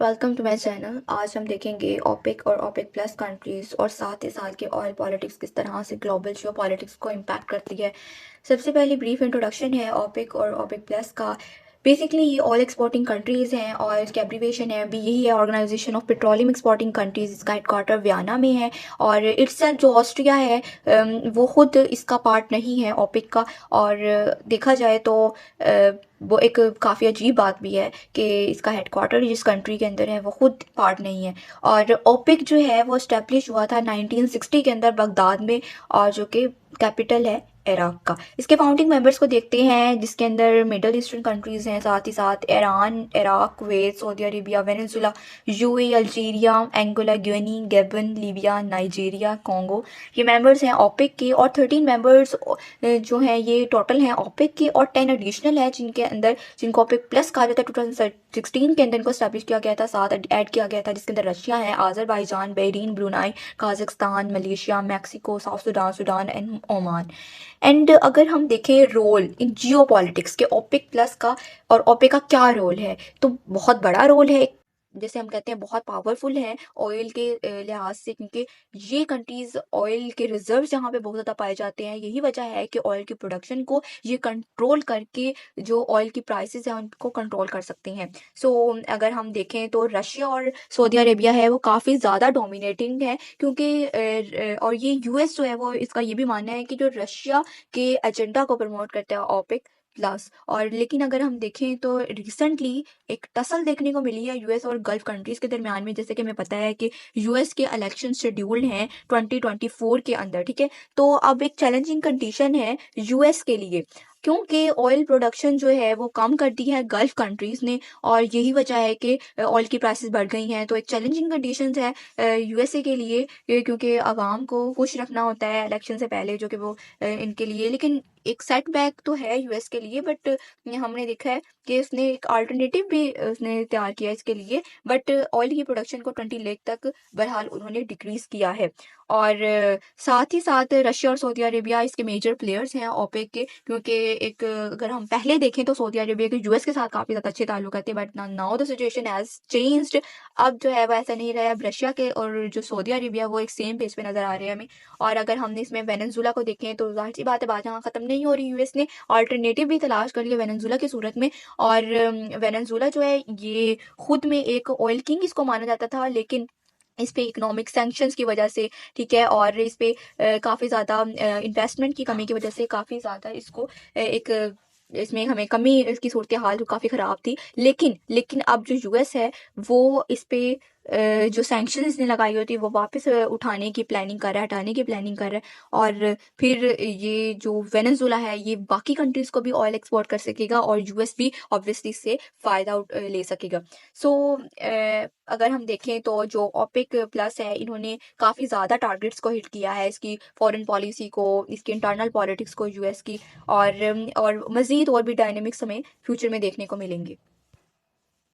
Welcome to my channel. आज हम देखेंगे ओपेक और ओपेक प्लस कंट्रीज़ और साथ ही साथ के ऑयल पॉलिटिक्स किस तरह से ग्लोबल जियो पॉलिटिक्स को इम्पैक्ट करती है। सबसे पहले ब्रीफ इंट्रोडक्शन है ओपेक और ओपेक प्लस का। बेसिकली ये ऑयल एक्सपोर्टिंग कंट्रीज़ हैं और इसकी एब्रीविएशन है भी यही है, organisation of petroleum exporting countries. इसका हेडक्वार्टर वियना में है और इट्सल्फ जो ऑस्ट्रिया है वो खुद इसका पार्ट नहीं है ओपेक का। और देखा जाए तो वो एक काफ़ी अजीब बात भी है कि इसका हेडक्वार्टर जिस कंट्री के अंदर है वो खुद पार्ट नहीं है। और ओपेक जो है वो इस्टेब्लिश हुआ था 1960 के अंदर बगदाद में, और जो कि कैपिटल है इराक का। इसके फाउंडिंग मेंबर्स को देखते हैं जिसके अंदर मिडल ईस्टर्न कंट्रीज़ हैं, साथ ही साथ Iran, Iraq, Kuwait, Saudi Arabia, Venezuela, UAE, Algeria, Angola, Guinea, Gabon, Libya, Nigeria, Congo. ये मेंबर्स हैं ओपेक के। और 13 मेंबर्स जो हैं ये टोटल हैं ओपेक के, और 10 एडिशनल है जिनके अंदर जिनको ओपेक प्लस कहा जाता है। 2016 के अंदर इनको स्टैब्लिश किया गया था, साथ ऐड किया गया था, जिसके अंदर रशिया है, Azerbaijan, Bahrain, Brunei, Kazakhstan, Malaysia, Mexico, South Sudan and Oman. And अगर हम देखें रोल इन जियो पॉलिटिक्स के ओपेक प्लस का और ओपेक का क्या रोल है, तो बहुत बड़ा रोल है। जैसे हम कहते हैं बहुत पावरफुल है ऑयल के लिहाज से, क्योंकि ये कंट्रीज ऑयल के रिजर्व जहाँ पे बहुत ज़्यादा पाए जाते हैं। यही वजह है कि ऑयल की प्रोडक्शन को ये कंट्रोल करके जो ऑयल की प्राइसेस हैं उनको कंट्रोल कर सकते हैं। सो अगर हम देखें तो रशिया और सऊदी अरेबिया है वो काफ़ी ज़्यादा डोमिनेटिंग है, क्योंकि और ये यूएस जो है वो इसका ये भी मानना है कि जो रशिया के एजेंडा को प्रमोट करता है ओपेक प्लस। और लेकिन अगर हम देखें तो रिसेंटली एक टसल देखने को मिली है यूएस और गल्फ कंट्रीज के दरमियान में। जैसे कि हमें पता है कि यूएस के इलेक्शन शेड्यूल्ड हैं 2024 के अंदर, ठीक है। तो अब एक चैलेंजिंग कंडीशन है यूएस के लिए, क्योंकि ऑयल प्रोडक्शन जो है वो कम कर दी है गल्फ कंट्रीज ने, और यही वजह है कि ऑयल की प्राइसेस बढ़ गई हैं। तो एक चैलेंजिंग कंडीशंस है यूएसए के लिए, क्योंकि आवाम को खुश रखना होता है इलेक्शन से पहले, जो कि वो इनके लिए। लेकिन एक सेटबैक तो है यूएस के लिए, बट हमने देखा है कि उसने एक अल्टरनेटिव भी उसने तैयार किया इसके लिए। बट ऑयल की प्रोडक्शन को 20 लाख तक बहरहाल उन्होंने डिक्रीज किया है। और साथ ही साथ रशिया और सऊदी अरेबिया इसके मेजर प्लेयर्स हैं ओपेक के, क्योंकि एक अगर हम पहले देखें तो सऊदी अरेबिया के यूएस के साथ काफ़ी ज़्यादा अच्छे ताल्लुक थे, but now the situation has changed. अब जो है वो ऐसा नहीं रहा है। अब रशिया के और जो सऊदी अरेबिया वो एक सेम पेज पे नज़र आ रहे हैं हमें। और अगर हमने इसमें वेनेजुला को देखें तो जाहिर सी बात है बात यहाँ ख़त्म नहीं हो रही। यूएस ने अल्टरनेटिव भी तलाश कर लिया वेनेजुला की सूरत में। और वेनेजुला जो है ये खुद में एक ऑयल किंग इसको माना जाता था, लेकिन इस पे इकोनॉमिक सैंक्शंस की वजह से, ठीक है, और इस पे काफ़ी ज़्यादा इन्वेस्टमेंट की कमी की वजह से काफ़ी ज़्यादा इसको एक इसमें हमें कमी, इसकी सूरत हाल काफ़ी ख़राब थी। लेकिन अब जो यूएस है वो इस पे जो सैंक्शन इसने लगाई होती वो वापस उठाने की प्लानिंग कर रहा है, हटाने की प्लानिंग कर रहा है। और फिर ये जो वेनेजुला है ये बाकी कंट्रीज़ को भी ऑयल एक्सपोर्ट कर सकेगा और यूएस भी ऑब्वियसली इससे फ़ायदा ले सकेगा। सो अगर हम देखें तो जो ओपेक प्लस है इन्होंने काफ़ी ज़्यादा टारगेट्स को हिट किया है, इसकी फॉरेन पॉलिसी को, इसकी इंटरनल पॉलिटिक्स को यूएस की। और मज़ीद और भी डायनेमिक्स हमें फ्यूचर में देखने को मिलेंगे।